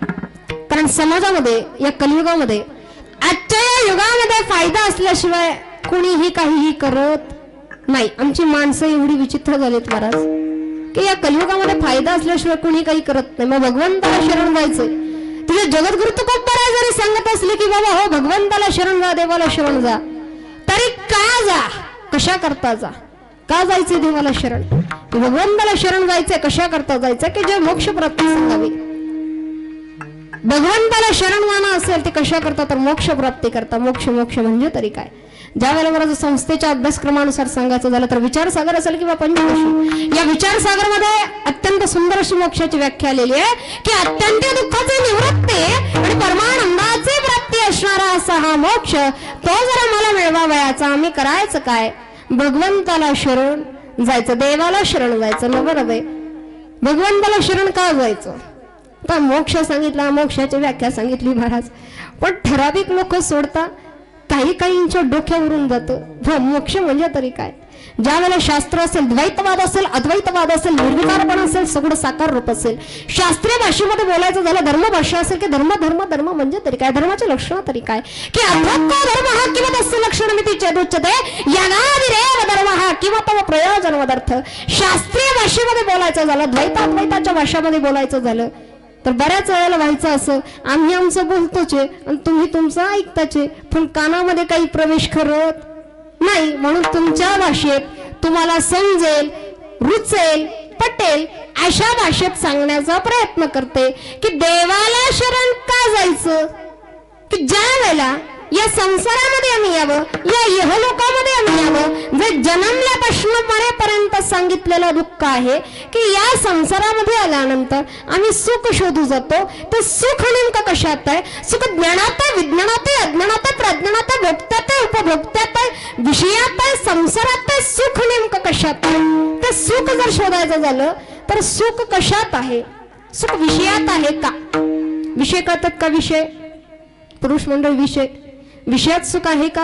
S2: कारण समाजामध्ये या कलियुगामध्ये आजच्या या युगामध्ये फायदा असल्याशिवाय कोणीही काहीही करत नाही. आमची माणसं एवढी विचित्र झालीत महाराज, की या कलियुगामध्ये फायदा असल्याशिवाय कोणी काही करत नाही. मग भगवंताला शरण जायचंय. तुझे जगद्गुरु तुकोबराय जरी सांगत असले की बाबा हो भगवंताला शरण जा, देवाला शरण जा, तरी का जा, कशा करता जा, का जायचे देवाला शरण, भगवंताला शरण जायचंय कशा करता जायचं की जे मोक्ष प्राप्ती सांगावी. भगवंताला शरण जाणं असेल ते कशा करता तर मोक्ष प्राप्ती करता. मोक्ष मोक्ष म्हणजे तरी काय. ज्या वेळेला मला संस्थेच्या अभ्यासक्रमानुसार सांगायचं झालं तर विचारसागर असेल किंवा पंचदशी, या विचारसागर मध्ये अत्यंत सुंदर अशी मोक्षाची व्याख्या आलेली आहे की अत्यंत दुःखाचे निवृत्ती आणि परमानंदाची प्राप्ती असणारा असा हा मोक्ष, तो जरा मला मिळवावयाचा. आम्ही करायचं काय, भगवंताला शरण जायचं, देवाला शरण जायचं. बरोबर आहे. भगवंताला शरण का जायचं, आता मोक्ष सांगितला, मोक्षाची व्याख्या सांगितली महाराज, पण ठराविक लोक सोडता, काही काहींच्या डोक्यावरून जातं मोक्ष म्हणजे तरी काय. ज्या वेळेला शास्त्र असेल, द्वैतवाद असेल, अद्वैतवाद असेल, निर्विकारपण असेल, सगळं साकार रूप असेल. शास्त्रीय भाषेमध्ये बोलायचं झालं, धर्म भाषा असेल की धर्म धर्म धर्म म्हणजे तरी काय, धर्माचे लक्षण तरी काय की अध्यात्म धर्म हा किंवा तस्य लक्षण मितीचे दुच्चते यगादिरेव धर्म हा किंवा तव प्रयोजन वदर्थ. शास्त्रीय भाषेमध्ये बोलायचं झालं, द्वैताद्वैताच्या भाषेमध्ये बोलायचं झालं तर बऱ्याच वेळेला व्हायचं असं, आम्ही आमचं बोलतोच आहे आणि तुम्ही तुमचं ऐकताच आहे, पण कानामध्ये काही प्रवेश करत नाही. म्हणून तुमच्या भाषेत तुम्हाला समजेल, रुचेल, पटेल अशा भाषेत सांगण्याचा प्रयत्न करते की देवाला शरण का जायचं की ज्या वेळेला या संसारामध्ये आम्ही यावं, या यहलोकामध्ये आम्ही यावं, जे जन्मल्यापासून मरेपर्यंत सांगितलेलं दुःख आहे की या संसारामध्ये आल्यानंतर आम्ही सुख शोधू जातो. ते सुख नेमकं कशात आहे, सुख ज्ञानात आहे, विज्ञानात आहे, अज्ञानात आहे, प्रज्ञानात आहे, भोगत्यात आहे, उपभोगत्यात आहे, विषयात आहे, संसारात आहे. सुख नेमकं कशात आहे, ते सुख जर शोधायचं झालं तर सुख कशात आहे, सुख विषयात आहे का. विषय कळतात का, विषय पुरुष मंडळ, विषय विषयात सुख आहे का,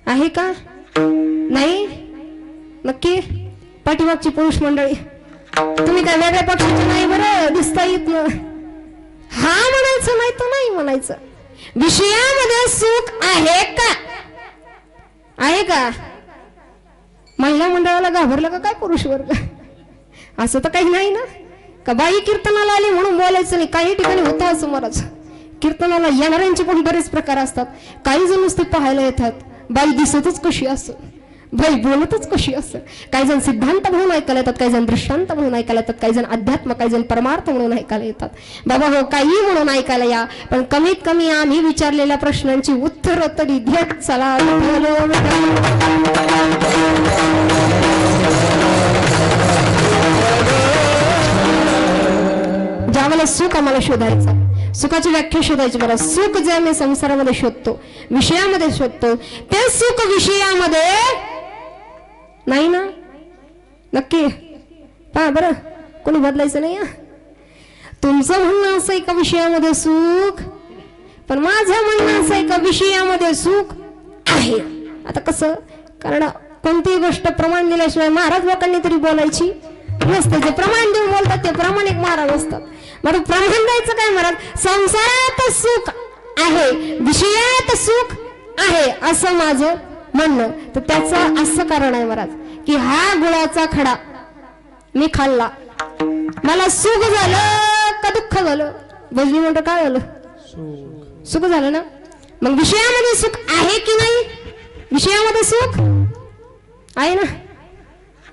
S2: आहे का नाही, नक्की. पाठीमागची पुरुष मंडळी तुम्ही काय वेगळ्या पक्षाचे नाही, बरं दिसता येत ना. हा म्हणायचं नाही तर नाही म्हणायचं. विषयामध्ये सुख आहे का, आहे का. महिला मंडळाला घाबरलं का काय पुरुष वर्ग, असं तर काही नाही ना. का बाई कीर्तनाला आली म्हणून बोलायचं नाही, काही ठिकाणी होतं असं महाराज. कीर्तनाला येणाऱ्यांचे पण बरेच प्रकार असतात. काही जण नुसते पाहायला येतात, बाई दिसतच कशी असं, बाई बोलतच कशी असं. काही जण सिद्धांत म्हणून ऐकायला येतात, काही जण दृष्टांत म्हणून ऐकायला येतात, काही जण अध्यात्म, काही जण परमार्थ म्हणून ऐकायला येतात. बाबा हो काही म्हणून ऐकायला या, पण कमीत कमी आम्ही विचारलेल्या प्रश्नांची उत्तर तरी देत चला. ज्यावेळेला सुख आम्हाला शोधायचं, सुखाची व्याख्या शोधायची. बरं, सुख जे आम्ही संसारामध्ये शोधतो, विषयामध्ये शोधतो, ते सुख विषयामध्ये नाही ना. नक्की पहा बरं, कोणी बदलायचं नाही. तुमचं म्हणणं असं आहे का विषयामध्ये सुख, पण माझं म्हणणं असं आहे का विषयामध्ये सुख आहे. आता कसं, कारण कोणतीही गोष्ट प्रमाण दिल्याशिवाय महाराज लोकांनी तरी बोलायची नसते. जे प्रमाण देऊन बोलतात ते प्रामाणिक महाराज असतात. मग प्रमाण द्यायचं काय महाराज, संसारात सुख आहे, विषयात सुख आहे असं माझं म्हणणं. तर त्याचं असं कारण आहे महाराज की हा गुळाचा खडा मी खाल्ला, मला सुख झालं का दुःख झालं, भजनी म्हणतो काय झालं, सुख झालं ना. मग विषयामध्ये सुख आहे की नाही, विषयामध्ये सुख आहे ना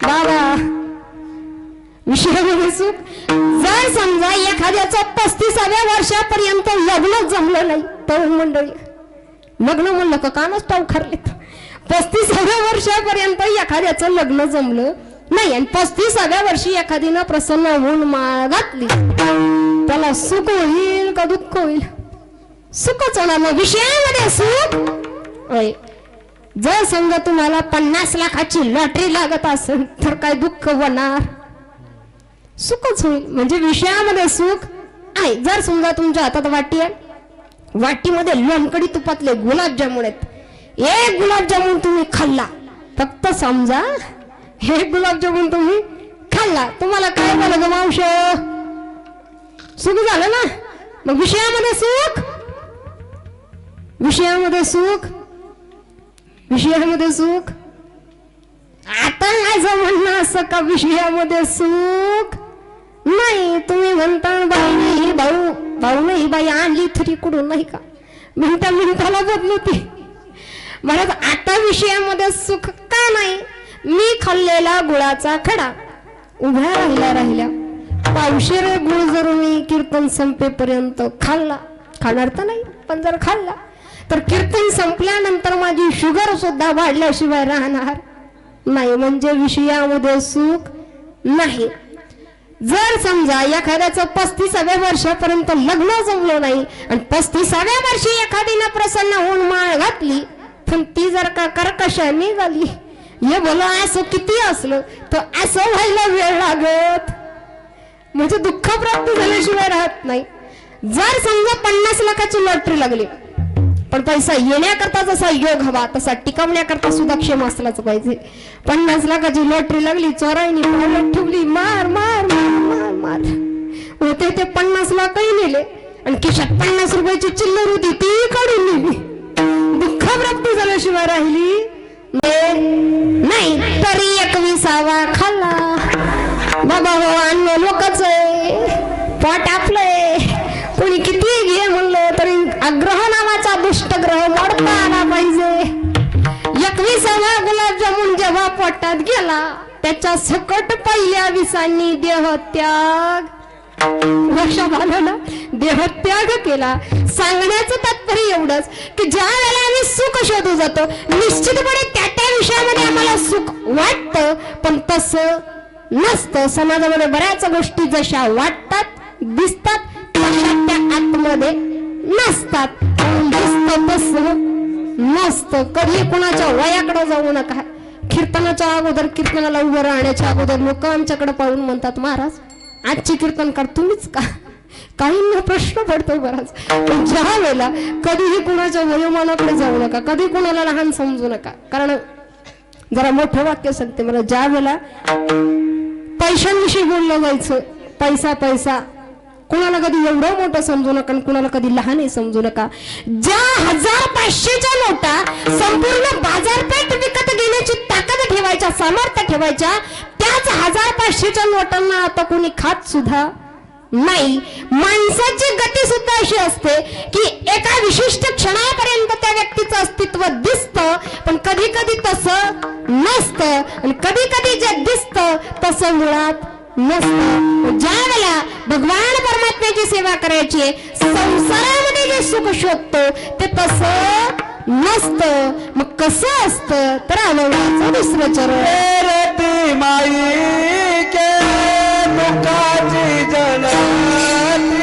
S2: बाबा, विषयामध्ये सुख. जर समजा एखाद्याचं 35व्या वर्षापर्यंत लग्न जमलं नाही, तरुण मंडळी लग्न म्हणलं का कानच टाऊ खरलेत. 35व्या वर्षापर्यंत एखाद्याचं लग्न जमलं नाही आणि 35व्या वर्षी एखादीनं प्रसन्न होऊन माळ घातली, त्याला सुख होईल का दुःख होईल, सुखच होणार. मग विषयामध्ये सुख. जर समजा तुम्हाला 50 लाखाची लॉटरी लागत असेल तर काय दुःख होणार, सुखच होईल. म्हणजे विषयामध्ये सुख आहे. जर समजा तुमच्या हातात वाटी आहे, वाटीमध्ये लोणकडी तुपातले गुलाबजामुन आहेत, एक गुलाबजामुन तुम्ही खाल्ला, फक्त समजा एक गुलाबजामुन तुम्ही खाल्ला, तुम्हाला काय झालं ग मावश, सुख झालं ना. मग विषयामध्ये सुख, विषयामध्ये सुख, विषयामध्ये सुख आता माझं म्हणणं असं का विषयामध्ये सुख नाही. तुम्ही म्हणता बाई नाही भाऊ नाही बाई आणली तरी कुठून नाही का मिनिटाला बदलते. बरं आता विषयामध्ये सुख का नाही. मी खाल्लेला गुळाचा खडा उभ्या राहिल्या पावशेर गुळ जर मी कीर्तन संपेपर्यंत खाणार तर नाही, पण जर खाल्ला तर कीर्तन संपल्यानंतर माझी शुगर सुद्धा वाढल्याशिवाय राहणार नाही. म्हणजे विषयामध्ये सुख नाही. जर समजा एखाद्याचं 35व्या वर्षापर्यंत लग्न जमलं नाही आणि 35व्या वर्षी एखादीनं प्रसन्न होऊन माळ घातली, पण ती जर का कर्कशा निघाली, हे बोला असं किती असलं तर असं व्हायला वेळ लागत, म्हणजे दुःख प्राप्त झाल्याशिवाय राहत नाही. जर समजा 50 लाखाची लॉटरी लागली, पण पैसा येण्याकरता जसा योग हवा तसा टिकवण्याकरता सुद्धा क्षम असलाच पाहिजे. 50 लाखाची लॉटरी लागली, चोराईने पावलात ठेवली, मार मार मार मार होते ते 50 लाखही नेले आणि खिशात 50 रुपयाची चिल्लर होती ती काढून नेली. दुःख प्राप्त झाल्याशिवाय राहिली नाही. तरी 21वा खाल्ला बाबा हो, अन्न लोकच आहे, पोट आपलंय, कोणी किती घे म्हणलं तरी अग्रह नावाचा दुष्ट ग्रह मोडता आला पाहिजे. 21वा गुलाबजामुन जेव्हा पोटात गेला त्याच्या सकट पहिल्या विसांनी देहत्याग, लक्षात आलं ना, देहत्याग केला. सांगण्याचं तात्पर्य एवढंच की ज्या वेळेला आम्ही सुख शोधू जातो, निश्चितपणे त्या विषयामध्ये आम्हाला सुख वाटतं, पण तसं नसतं. समाजामध्ये बऱ्याच गोष्टी जशा वाटतात दिसतात तशा त्या आतमध्ये नसतात. दिसतं तसं नसतं. कधी कुणाच्या वयाकडे जाऊ नका. कीर्तनाच्या अगोदर, कीर्तनाला उभं राहण्याच्या अगोदर लोक आमच्याकडे पाहून म्हणतात, महाराज आजची कीर्तनकार तुम्हीच का. काहींना प्रश्न पडतो बराच. पण ज्या वेळेला कधीही कुणाच्या वयोमानाकडे जाऊ नका, कधी कुणाला लहान समजू नका. कारण जरा मोठं वाक्य सांगते मला, ज्या वेळेला पैशांविषयी बोललं जायचं, पैसा पैसा, कुणाला कधी एवढं मोठं समजू नका, कुणाला कधी लहानही समजू नका. ज्या 1500च्या नोटा संपूर्ण बाजारपेठ विकत घेण्याची ताकद ठेवायच्या, सामर्थ्य ठेवायच्या, त्याच 1500च्या नोटांना आता कोणी खात सुद्धा नाही. माणसाची गती सुद्धा अशी असते की एका विशिष्ट क्षणापर्यंत त्या व्यक्तीचं अस्तित्व दिसतं, पण कधी कधी तसं नसतं, आणि कधी कधी जे दिसतं तसं मुळात नसतं. ज्या वेळेला भगवान परमात्म्याची सेवा करायची, संसारामध्ये जे सुख शोधतो ते तसं नसतं. मग कसं असतं तर अनुभवाचं दुसरं चरण
S3: माई के मुखाची जनाती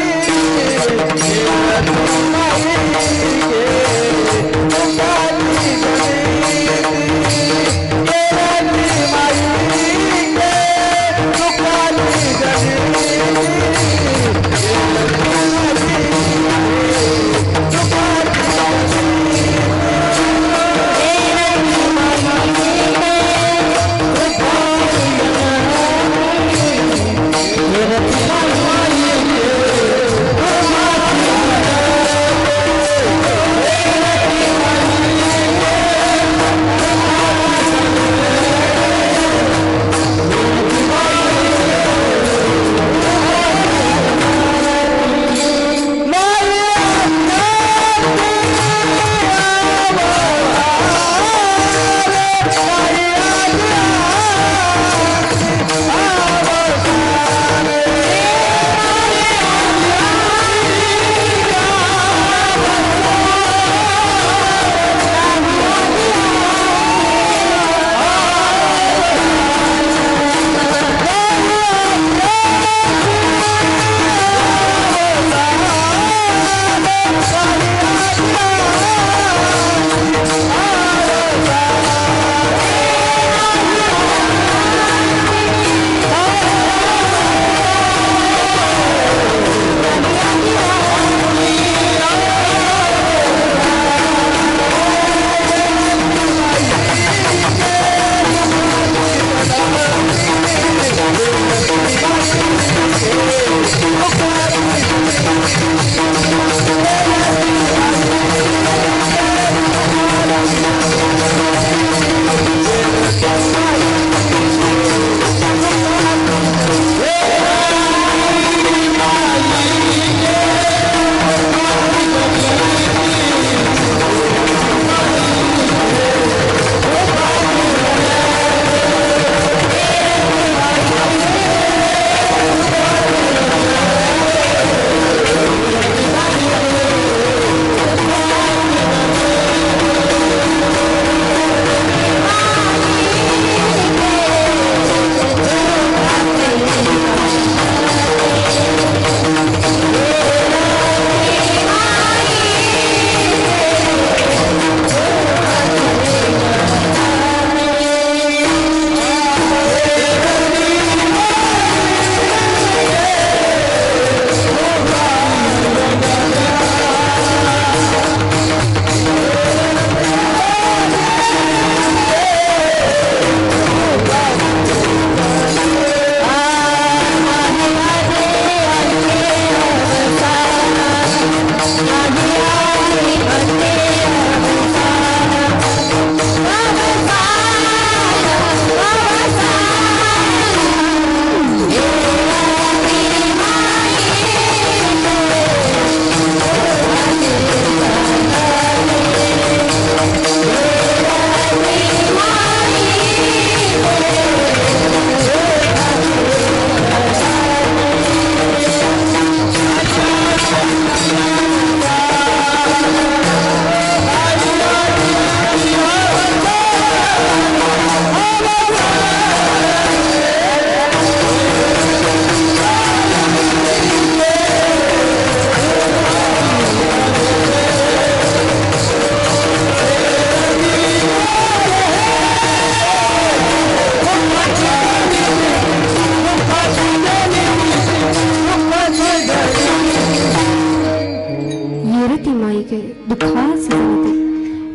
S2: सुखे दुःखास जनिते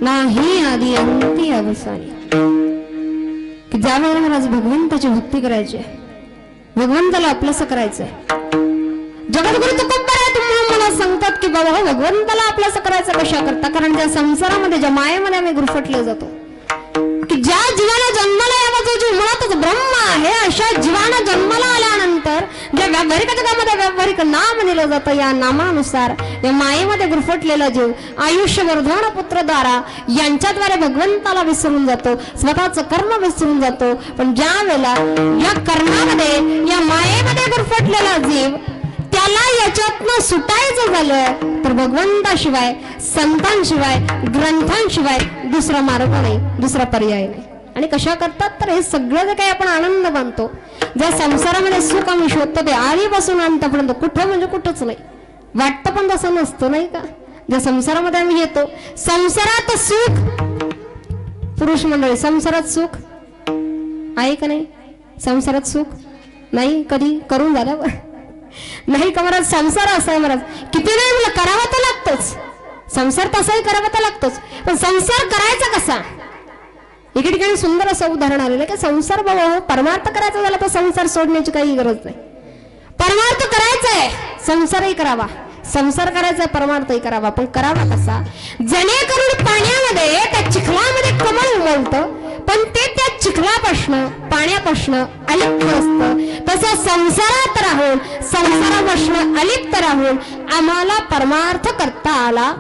S2: नाही आदी अंती अवसानी. की ज्या वेळेला महाराज भगवंताची भक्ती करायची आहे, भगवंताला आपलंसं करायचंय. जगद्गुरु तुकोबराय तुम्हाला मला सांगतात की बाबा भगवंताला आपलंसं करायचं कशा करता. कारण ज्या संसारामध्ये ज्या मायेमध्ये आम्ही गुरफटले जातो, की ज्या जीवाला जन्माला यावा जो मुळातच ब्रह्म आहे, अशा जीवाला जन्माला आल्यानंतर ज्या व्यावहारिक जगामध्ये व्यावहारिक नाम दिलं जातं, या नामानुसार या मायेमध्ये गुरफटलेला जीव आयुष्यवर्धन पुत्रद्वारा यांच्याद्वारे भगवंताला विसरून जातो, स्वतःचं कर्म विसरून जातो. पण ज्या वेळेला या कर्मामध्ये या मायेमध्ये गुरफटलेला जीव त्याला याच्यातनं सुटायचं झालं तर भगवंताशिवाय संतांशिवाय ग्रंथांशिवाय दुसरा मार्ग नाही, दुसरा पर्याय नाही. आणि कशा करतात तर हे सगळं जे काही आपण आनंद मानतो, ज्या संसारामध्ये सुख आम्ही शोधतो ते आधीपासून अंतापर्यंत कुठं म्हणजे कुठंच नाही. वाटतं पण तसं नसतं नाही का. ज्या संसारामध्ये आम्ही येतो, संसारात सुख, पुरुष मंडळी संसारात सुख आहे का नाही. संसारात सुख नाही कधी करून झाल्यावर नाही का महाराज. संसार असा आहे महाराज, किती नाही मला करावा तर लागतोच. संसार तसाही करावा तर लागतोच, पण संसार करायचा कसा. एके ठिकाणी सुंदर असं उदाहरण आलेलं आहे की संसार बाबा परमार्थ करायचा झाला तर संसार सोडण्याची काही गरज नाही. परमार्थ करायचा आहे, संसारही करावा. संसार करायचा परमार्थही करावा, पण करावा कसा. जेणेकरून पाण्यामध्ये त्या चिखलामध्ये कमळ उमलतं, पण ते त्या चिखलापासनं पाण्यापासनं अलिप्त असतं. तसं संसारात राहून संसारापासनं अलिप्त राहून आम्हाला परमार्थ करता आला.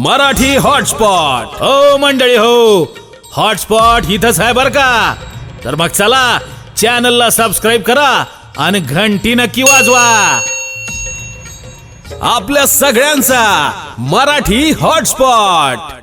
S1: मराठी हॉटस्पॉट. हो मंडळी हो, हॉटस्पॉट इथंच आहे बर का. तर मग चला चॅनलला सबस्क्राईब करा आणि घंटी नक्की वाजवा. आपल्या सगळ्यांचा मराठी हॉटस्पॉट.